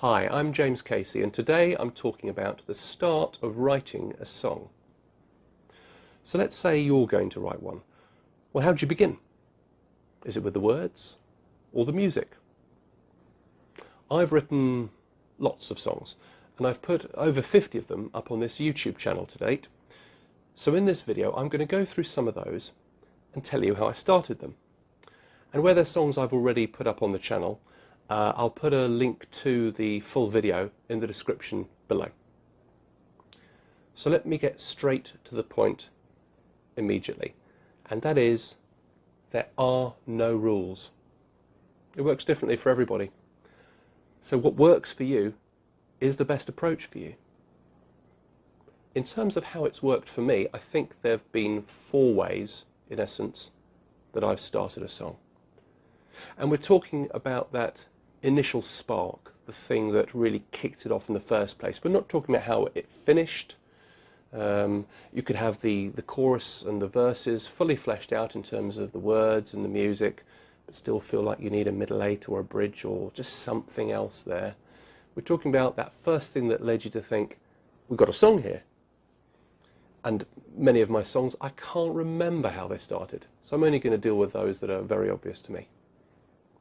Hi, I'm James Casey, and today I'm talking about the start of writing a song. So let's say you're going to write one. Well, how do you begin? Is it with the words or the music? I've written lots of songs, and I've put over 50 of them up on this YouTube channel to date. So in this video, I'm going to go through some of those and tell you how I started them. And where there's songs I've already put up on the channel, I'll put a link to the full video in the description below. So let me get straight to the point immediately, and that is, there are no rules. It works differently for everybody. So what works for you is the best approach for you. In terms of how it's worked for me, I think there have been 4 ways, in essence, that I've started a song. And we're talking about that initial spark, the thing that really kicked it off in the first place. We're not talking about how it finished. You could have the chorus and the verses fully fleshed out in terms of the words and the music, but still feel like you need a middle 8 or a bridge or just something else there. We're talking about that first thing that led you to think, we've got a song here. And many of my songs, I can't remember how they started. So I'm only going to deal with those that are very obvious to me.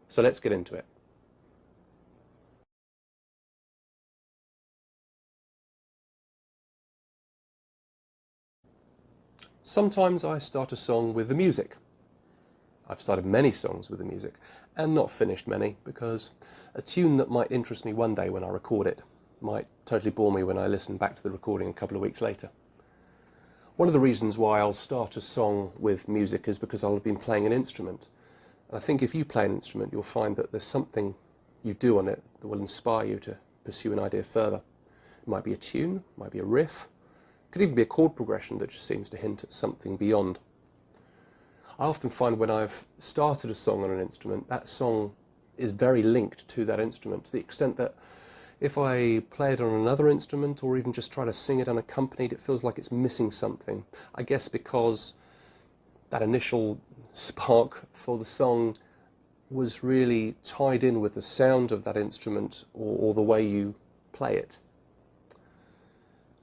So let's get into it. Sometimes I start a song with the music. I've started many songs with the music, and not finished many, because a tune that might interest me one day when I record it might totally bore me when I listen back to the recording a couple of weeks later. One of the reasons why I'll start a song with music is because I'll have been playing an instrument. And I think if you play an instrument, you'll find that there's something you do on it that will inspire you to pursue an idea further. It might be a tune, it might be a riff. It could even be a chord progression that just seems to hint at something beyond. I often find when I've started a song on an instrument, that song is very linked to that instrument, to the extent that if I play it on another instrument or even just try to sing it unaccompanied, it feels like it's missing something. I guess because that initial spark for the song was really tied in with the sound of that instrument or the way you play it.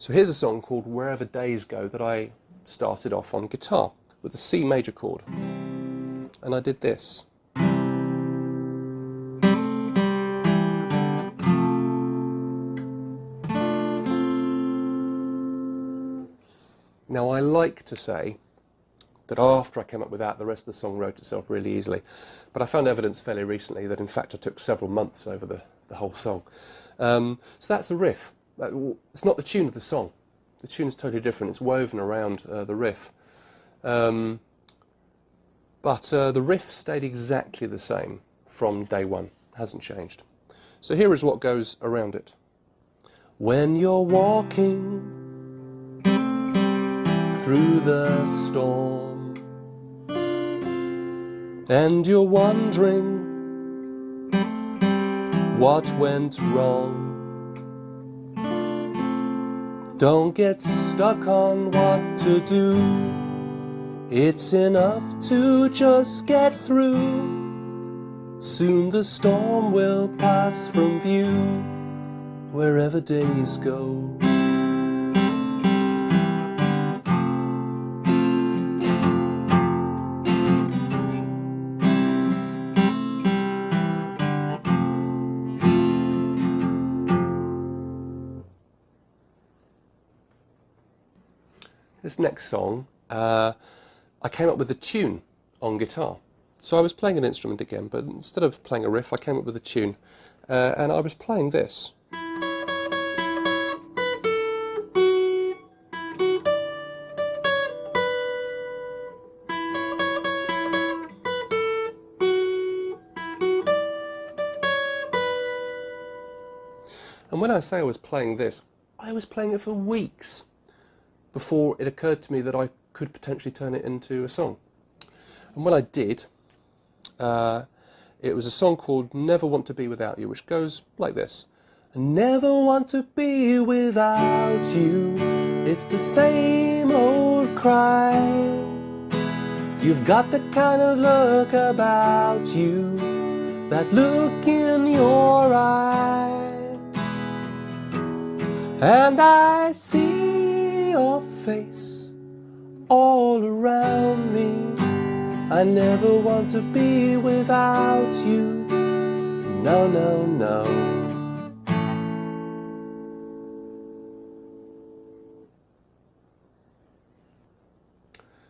So here's a song called Wherever Days Go that I started off on guitar with a C major chord. And I did this. Now I like to say that after I came up with that, the rest of the song wrote itself really easily. But I found evidence fairly recently that in fact I took several months over the whole song. So that's the riff. It's not the tune of the song. The tune is totally different. It's woven around the riff. But the riff stayed exactly the same from day one. It hasn't changed. So here is what goes around it. When you're walking through the storm and you're wondering what went wrong, don't get stuck on what to do. It's enough to just get through. Soon the storm will pass from view wherever days go. This next song, I came up with a tune on guitar. So I was playing an instrument again, but instead of playing a riff, I came up with a tune. And I was playing this. And when I say I was playing this, I was playing it for weeks before it occurred to me that I could potentially turn it into a song. And when I did, it was a song called Never Want to Be Without You, which goes like this. I never want to be without you, it's the same old cry. You've got the kind of look about you, that look in your eye. And I see your face all around me. I never want to be without you. No, no, no.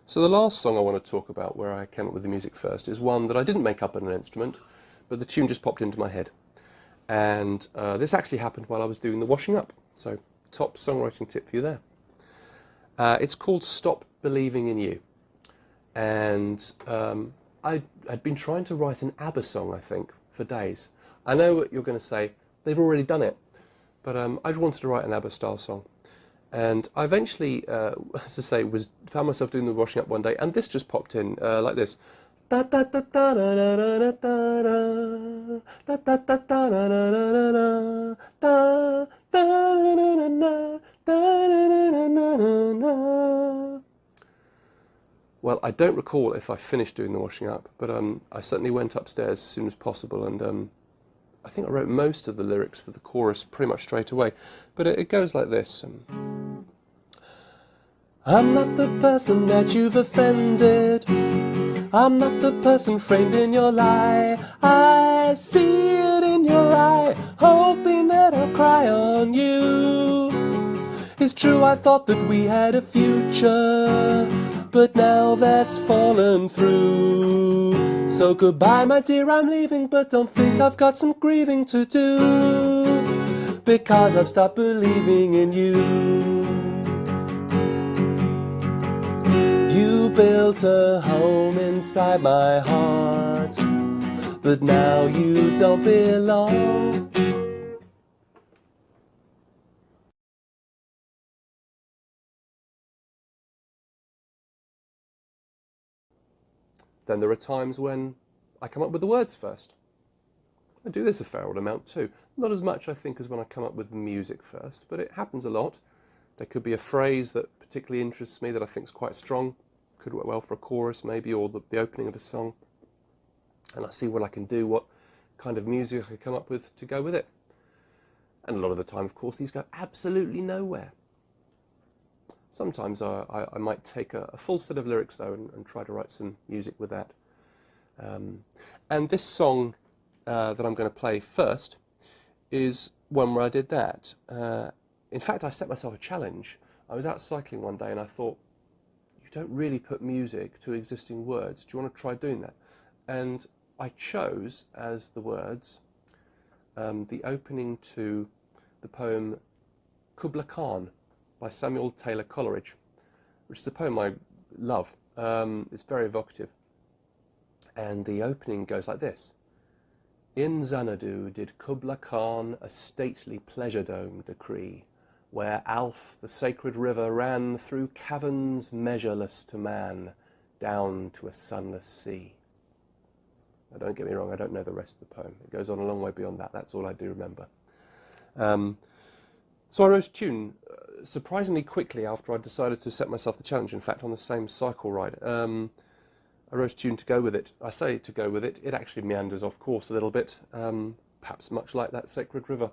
So the last song I want to talk about, where I came up with the music first, is one that I didn't make up on an instrument, but the tune just popped into my head. And this actually happened while I was doing the washing up. So top songwriting tip for you there. It's called Stop Believing in You. And I had been trying to write an ABBA song, I think, for days. I know what you're going to say, they've already done it. But I wanted to write an ABBA style song. And I eventually, as I say, found myself doing the washing up one day, and this just popped in like this. Well, I don't recall if I finished doing the washing up, but I certainly went upstairs as soon as possible, and I think I wrote most of the lyrics for the chorus pretty much straight away. But it goes like this. I'm not the person that you've offended. I'm not the person framed in your lie. I see it in your eye, hoping that I'll cry on you. It's true, I thought that we had a future, but now that's fallen through. So goodbye, my dear, I'm leaving, but don't think I've got some grieving to do, because I've stopped believing in you. You built a home inside my heart, but now you don't belong. Then there are times when I come up with the words first. I do this a fair old amount too. Not as much, I think, as when I come up with the music first, but it happens a lot. There could be a phrase that particularly interests me that I think is quite strong, could work well for a chorus maybe, or the opening of a song. And I see what I can do, what kind of music I can come up with to go with it. And a lot of the time, of course, these go absolutely nowhere. Sometimes I might take a full set of lyrics, though, and try to write some music with that. And this song that I'm going to play first is one where I did that. In fact, I set myself a challenge. I was out cycling one day and I thought, you don't really put music to existing words. Do you want to try doing that? And I chose as the words the opening to the poem Kubla Khan by Samuel Taylor Coleridge, which is a poem I love. It's very evocative. And the opening goes like this. In Xanadu did Kubla Khan a stately pleasure dome decree, where Alf, the sacred river, ran through caverns measureless to man, down to a sunless sea. Now, don't get me wrong, I don't know the rest of the poem. It goes on a long way beyond that. That's all I do remember. So I wrote a tune surprisingly quickly after I decided to set myself the challenge. In fact, on the same cycle ride. I wrote a tune to go with it. I say to go with it. It actually meanders off course a little bit, perhaps much like that sacred river.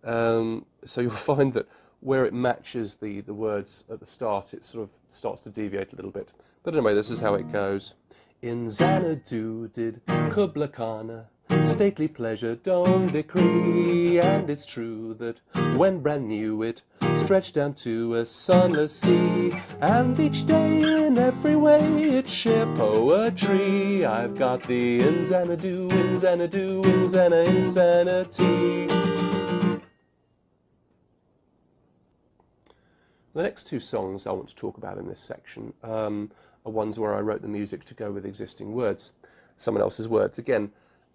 So you'll find that where it matches the words at the start, it sort of starts to deviate a little bit. But anyway, this is how it goes. In Xanadu did Kubla Khan a stately pleasure dome decree, and it's true that when brand new it stretched down to a sunless sea, and each day in every way it shared poetry. I've got the in Xanadu, in Xanadu, in Xana insanity. The next two songs I want to talk about in this section are ones where I wrote the music to go with existing words, someone else's words again.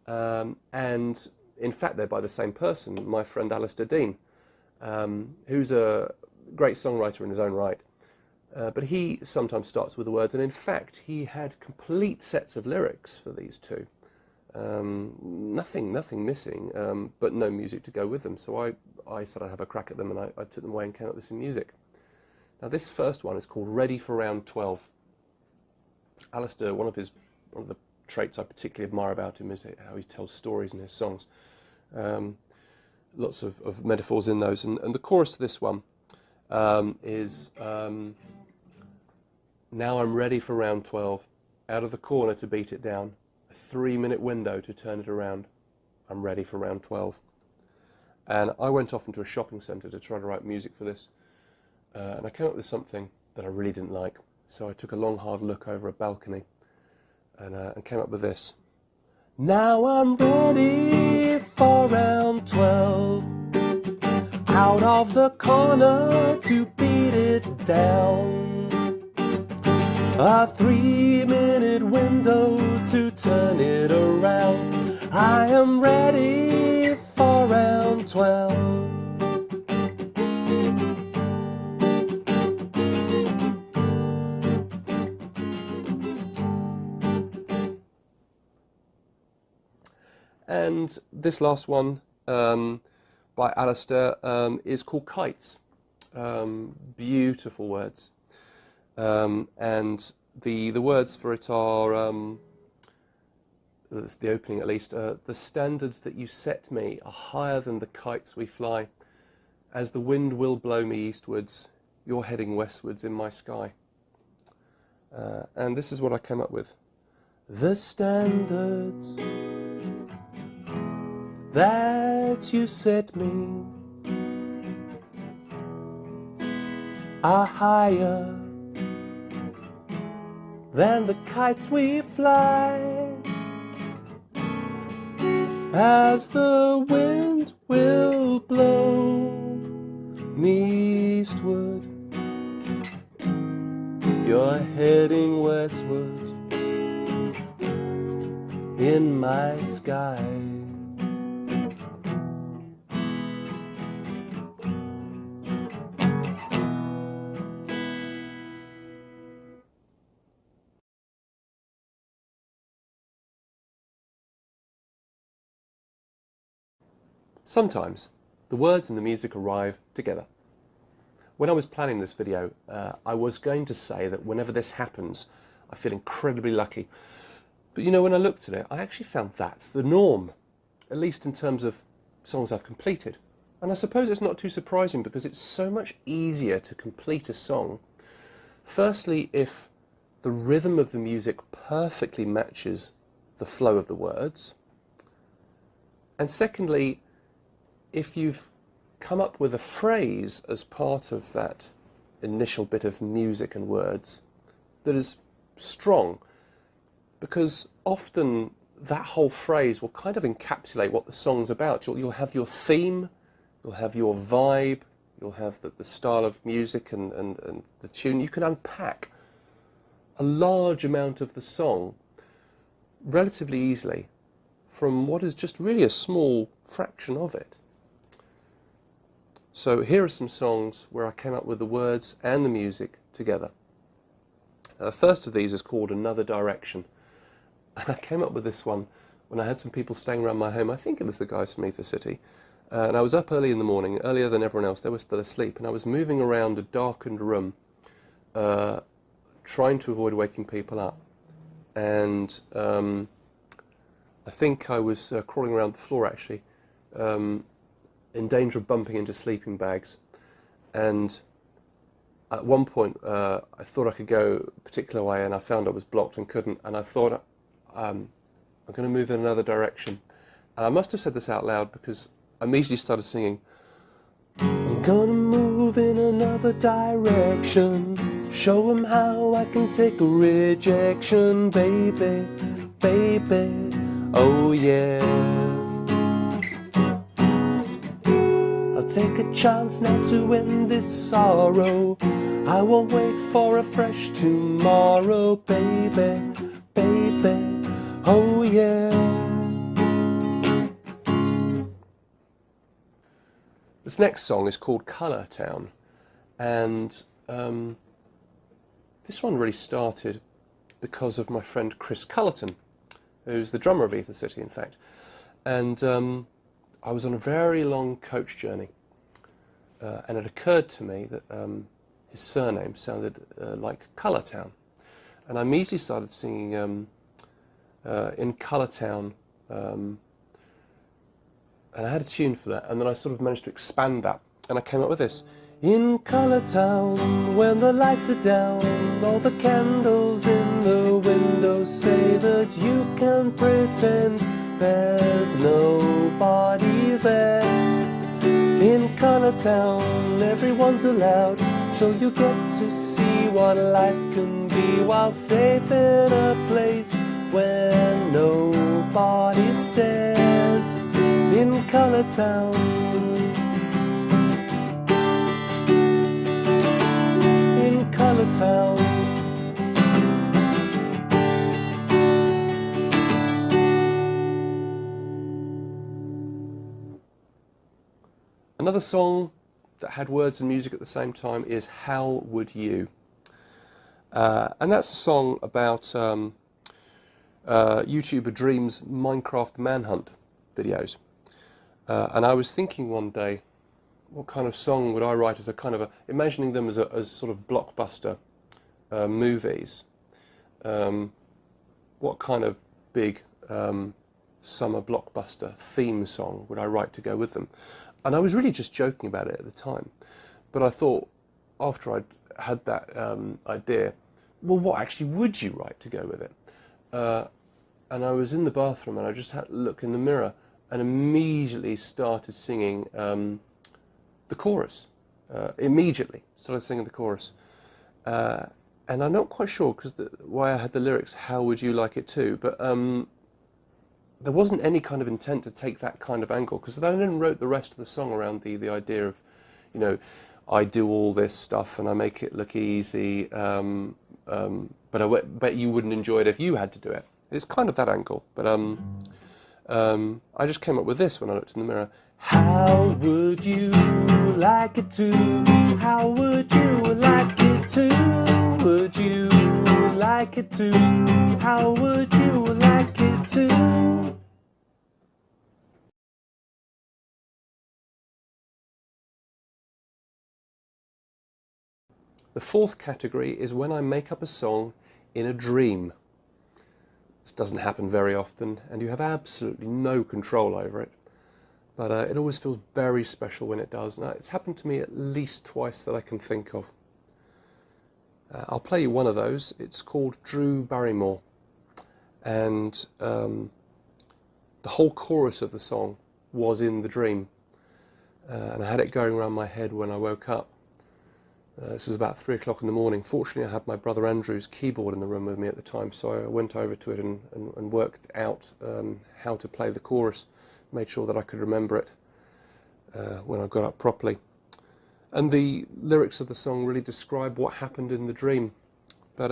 And in fact, they're by the same person, my friend Alistair Dean, who's a great songwriter in his own right. But he sometimes starts with the words, and in fact, he had complete sets of lyrics for these two. Nothing missing, but no music to go with them. So I said I'd have a crack at them, and I took them away and came up with some music. Now, this first one is called Ready for Round 12. Alistair, one of the traits I particularly admire about him is how he tells stories in his songs. lots of metaphors in those. And the chorus to this one is, now I'm ready for round 12, out of the corner to beat it down, a 3-minute window to turn it around. I'm ready for round 12. And I went off into a shopping centre to try to write music for this. And I came up with something that I really didn't like. So I took a long, hard look over a balcony and came up with this. Now I'm ready for round 12, out of the corner to beat it down. A 3-minute window to turn it around. I am ready for round 12. And this last one by Alistair is called Kites. Beautiful words. And the words for it are, that's the opening at least, the standards that you set me are higher than the kites we fly. As the wind will blow me eastwards, you're heading westwards in my sky. And this is what I came up with. The standards that you set me are higher than the kites we fly. As the wind will blow me eastward, you're heading westward in my sky. Sometimes the words and the music arrive together. When I was planning this video, I was going to say that whenever this happens, I feel incredibly lucky. But you know, when I looked at it, I actually found that's the norm, at least in terms of songs I've completed. And I suppose it's not too surprising because it's so much easier to complete a song. Firstly, if the rhythm of the music perfectly matches the flow of the words. And secondly, if you've come up with a phrase as part of that initial bit of music and words that is strong, because often that whole phrase will kind of encapsulate what the song's about. You'll have your theme, you'll have your vibe, you'll have the style of music and the tune. You can unpack a large amount of the song relatively easily from what is just really a small fraction of it. So here are some songs where I came up with the words and the music together. The first of these is called Another Direction. And I came up with this one when I had some people staying around my home. I think it was the guys from Ether City. And I was up early in the morning, earlier than everyone else. They were still asleep. And I was moving around a darkened room, trying to avoid waking people up. And I think I was crawling around the floor, actually, in danger of bumping into sleeping bags. And at one point, I thought I could go a particular way, and I found I was blocked and couldn't. And I thought, I'm going to move in another direction. And I must have said this out loud because I immediately started singing, I'm gonna move in another direction, show 'em how I can take a rejection, baby, baby, oh yeah. I'll take a chance now to end this sorrow, I won't wait for a fresh tomorrow, baby, baby, oh yeah. This next song is called Colourtown, and this one really started because of my friend Chris Colourtown, who's the drummer of Ether City, in fact. And I was on a very long coach journey, and it occurred to me that his surname sounded like Colourtown. And I immediately started singing in Colourtown, And I had a tune for that, and then I sort of managed to expand that, and I came up with this. In Colourtown, when the lights are down, all the candles in the windows say that you can pretend there's nobody there. In Colourtown, everyone's allowed, so you get to see what life can be while safe in a place where nobody stares. In Colourtown, in Colourtown. Another song that had words and music at the same time is How Would You? And that's a song about YouTuber Dream's Minecraft manhunt videos. And I was thinking one day, what kind of song would I write as a kind of imagining them as sort of blockbuster movies. What kind of big summer blockbuster theme song would I write to go with them? And I was really just joking about it at the time. But I thought, after I'd had that idea, well, what actually would you write to go with it? And I was in the bathroom and I just had to look in the mirror and immediately started singing the chorus. Immediately started singing the chorus. And I'm not quite sure why I had the lyrics, how would you like it too? But there wasn't any kind of intent to take that kind of angle, because I then wrote the rest of the song around the idea of, you know, I do all this stuff and I make it look easy, but I bet you wouldn't enjoy it if you had to do it. It's kind of that angle, but I just came up with this when I looked in the mirror. How would you like it to? How would you like it to? Would you like it to? How would you like it to? The fourth category is when I make up a song in a dream. This doesn't happen very often, and you have absolutely no control over it. But it always feels very special when it does. Now, it's happened to me at least twice that I can think of. I'll play you one of those. It's called Drew Barrymore. And the whole chorus of the song was in the dream. And I had it going around my head when I woke up. This was about 3 o'clock in the morning. Fortunately, I had my brother Andrew's keyboard in the room with me at the time, so I went over to it and worked out how to play the chorus, made sure that I could remember it when I got up properly. And the lyrics of the song really describe what happened in the dream. But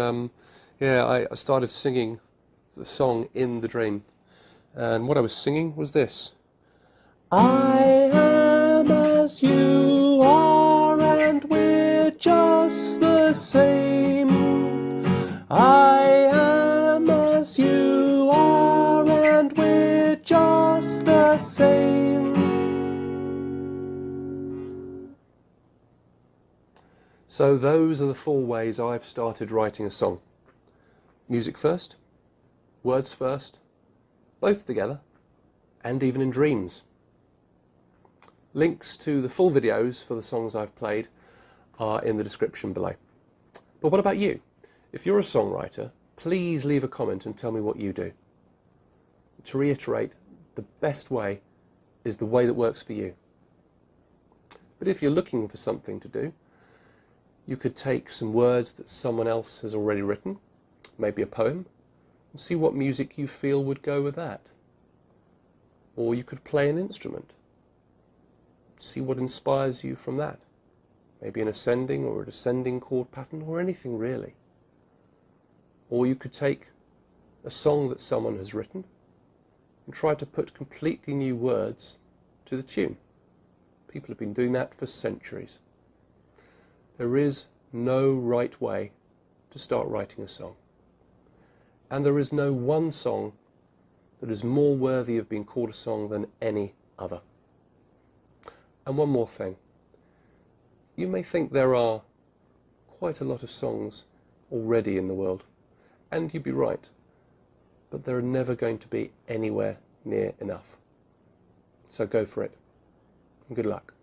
yeah, I started singing the song in the dream. And what I was singing was this. I am as you are, and we're just the same. I am as you are, and we're just the same. So those are the 4 ways I've started writing a song. Music first, words first, both together, and even in dreams. Links to the full videos for the songs I've played are in the description below. But what about you? If you're a songwriter, please leave a comment and tell me what you do. To reiterate, the best way is the way that works for you. But if you're looking for something to do, you could take some words that someone else has already written, maybe a poem, and see what music you feel would go with that. Or you could play an instrument. See what inspires you from that. Maybe an ascending or a descending chord pattern, or anything really. Or you could take a song that someone has written and try to put completely new words to the tune. People have been doing that for centuries. There is no right way to start writing a song. And there is no one song that is more worthy of being called a song than any other. And one more thing. You may think there are quite a lot of songs already in the world, and you'd be right, but there are never going to be anywhere near enough. So go for it. And good luck.